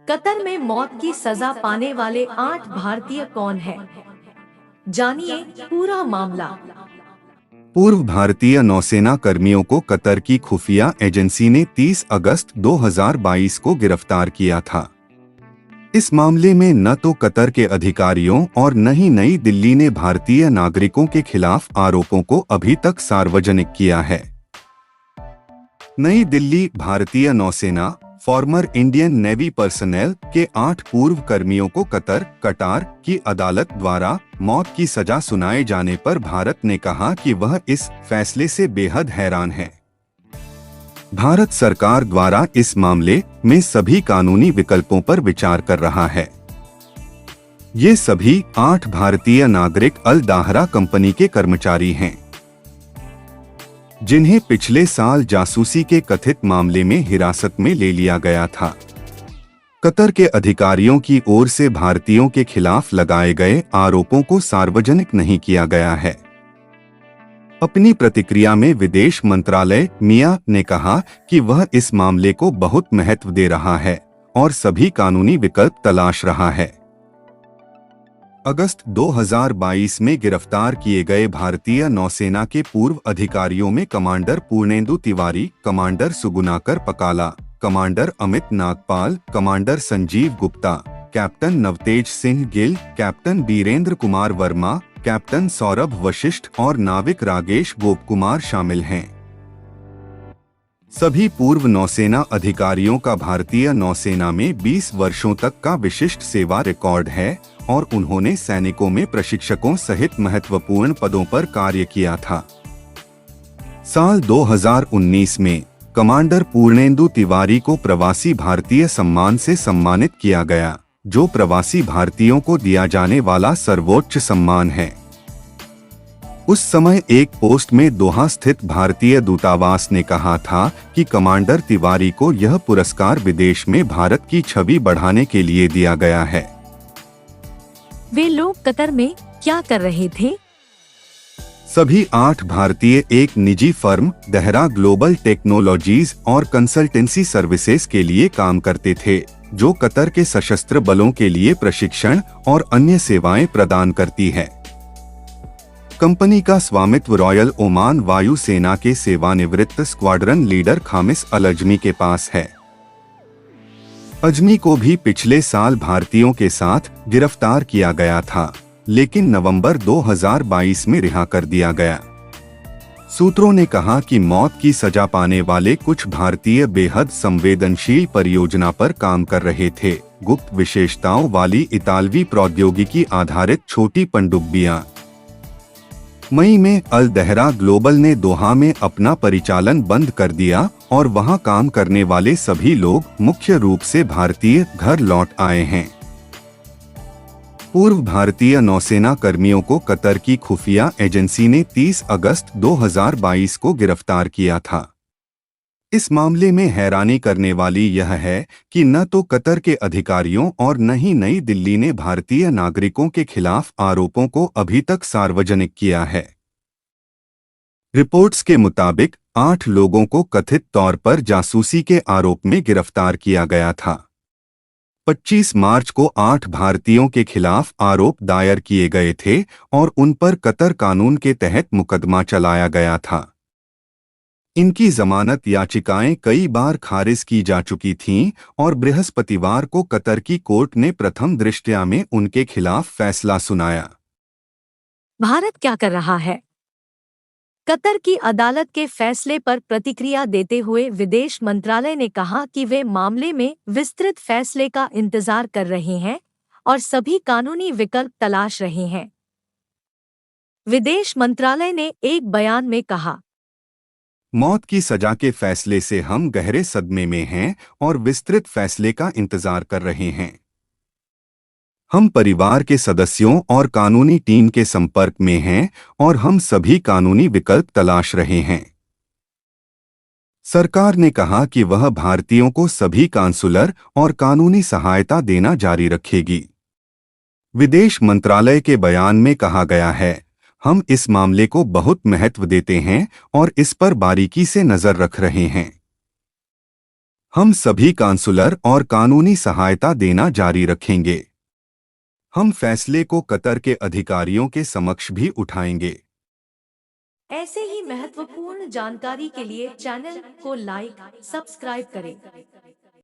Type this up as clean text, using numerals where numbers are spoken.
Qatar में मौत की सजा पाने वाले 8 भारतीय कौन हैं? जानिए पूरा मामला। पूर्व भारतीय नौसेना कर्मियों को कतर की खुफिया एजेंसी ने 30 अगस्त 2022 को गिरफ्तार किया था। इस मामले में न तो कतर के अधिकारियों और न ही नई दिल्ली ने भारतीय नागरिकों के खिलाफ आरोपों को अभी तक सार्वजनिक किया है। नई दिल्ली भारतीय नौसेना फॉर्मर इंडियन नेवी पर्सनेल के 8 पूर्व कर्मियों को कटार की अदालत द्वारा मौत की सजा सुनाए जाने पर भारत ने कहा कि वह इस फैसले से बेहद हैरान है। भारत सरकार द्वारा इस मामले में सभी कानूनी विकल्पों पर विचार कर रहा है। ये सभी 8 भारतीय नागरिक अल दाहरा कंपनी के कर्मचारी हैं, जिन्हें पिछले साल जासूसी के कथित मामले में हिरासत में ले लिया गया था। कतर के अधिकारियों की ओर से भारतीयों के खिलाफ लगाए गए आरोपों को सार्वजनिक नहीं किया गया है। अपनी प्रतिक्रिया में विदेश मंत्रालय मिया ने कहा कि वह इस मामले को बहुत महत्व दे रहा है और सभी कानूनी विकल्प तलाश रहा है। अगस्त 2022 में गिरफ्तार किए गए भारतीय नौसेना के पूर्व अधिकारियों में commander Purnendu Tiwari, commander Sugunakar Pakala, commander Amit Nagpal, commander Sanjeev Gupta, captain Navtej Singh Gill, captain Birendra Kumar Verma, captain Saurabh Vashisht और नाविक रागेश गोपकुमार शामिल हैं। सभी पूर्व नौसेना अधिकारियों का भारतीय नौसेना में 20 वर्षों तक का विशिष्ट सेवा रिकॉर्ड है और उन्होंने सैनिकों में प्रशिक्षकों सहित महत्वपूर्ण पदों पर कार्य किया था। साल 2019 में कमांडर पूर्णेंदु तिवारी को प्रवासी भारतीय सम्मान से सम्मानित किया गया, जो प्रवासी भारतीयों को दिया जाने वाला सर्वोच्च सम्मान है। उस समय एक पोस्ट में दोहा स्थित भारतीय दूतावास ने कहा था कि कमांडर तिवारी को यह पुरस्कार विदेश में भारत की छवि बढ़ाने के लिए दिया गया है। वे लोग कतर में क्या कर रहे थे? सभी 8 भारतीय एक निजी फर्म दहरा ग्लोबल टेक्नोलॉजीज और कंसल्टेंसी सर्विसेज के लिए काम करते थे, जो कतर के सशस्त्र बलों के लिए प्रशिक्षण और अन्य सेवाएं प्रदान करती है। कंपनी का स्वामित्व रॉयल ओमान वायु सेना के सेवानिवृत्त स्क्वाड्रन लीडर खामिस अल अजमी के पास है। अजमी को भी पिछले साल भारतीयों के साथ गिरफ्तार किया गया था, लेकिन नवंबर 2022 में रिहा कर दिया गया। सूत्रों ने कहा कि मौत की सजा पाने वाले कुछ भारतीय बेहद संवेदनशील परियोजना पर काम कर रहे थे, गुप्त विशेषताओं वाली इतालवी प्रौद्योगिकी आधारित छोटी पनडुब्बियां। मई में अल दहरा ग्लोबल ने दोहा में अपना परिचालन बंद कर दिया और वहां काम करने वाले सभी लोग मुख्य रूप से भारतीय घर लौट आए हैं। पूर्व भारतीय नौसेना कर्मियों को कतर की खुफिया एजेंसी ने 30 अगस्त 2022 को गिरफ्तार किया था। इस मामले में हैरानी करने वाली यह है कि न तो कतर के अधिकारियों और न ही नई दिल्ली ने भारतीय नागरिकों के खिलाफ आरोपों को अभी तक सार्वजनिक किया है। रिपोर्ट्स के मुताबिक 8 लोगों को कथित तौर पर जासूसी के आरोप में गिरफ्तार किया गया था। 25 मार्च को 8 भारतीयों के खिलाफ आरोप दायर किए गए थे और उन पर कतर कानून के तहत मुकदमा चलाया गया था। इनकी जमानत याचिकाएं कई बार खारिज की जा चुकी थीं और बृहस्पतिवार को कतर की कोर्ट ने प्रथम दृष्टया में उनके खिलाफ फैसला सुनाया। भारत क्या कर रहा है? कतर की अदालत के फैसले पर प्रतिक्रिया देते हुए विदेश मंत्रालय ने कहा कि वे मामले में विस्तृत फैसले का इंतजार कर रहे हैं और सभी कानूनी विकल्प तलाश रहे हैं। विदेश मंत्रालय ने एक बयान में कहा, मौत की सजा के फैसले से हम गहरे सदमे में हैं और विस्तृत फैसले का इंतजार कर रहे हैं। हम परिवार के सदस्यों और कानूनी टीम के संपर्क में हैं और हम सभी कानूनी विकल्प तलाश रहे हैं। सरकार ने कहा कि वह भारतीयों को सभी कांसुलर और कानूनी सहायता देना जारी रखेगी। विदेश मंत्रालय के बयान में कहा गया है, हम इस मामले को बहुत महत्व देते हैं और इस पर बारीकी से नजर रख रहे हैं। हम सभी काउंसलर और कानूनी सहायता देना जारी रखेंगे। हम फैसले को कतर के अधिकारियों के समक्ष भी उठाएंगे। ऐसे ही महत्वपूर्ण जानकारी के लिए चैनल को लाइक, सब्सक्राइब करें।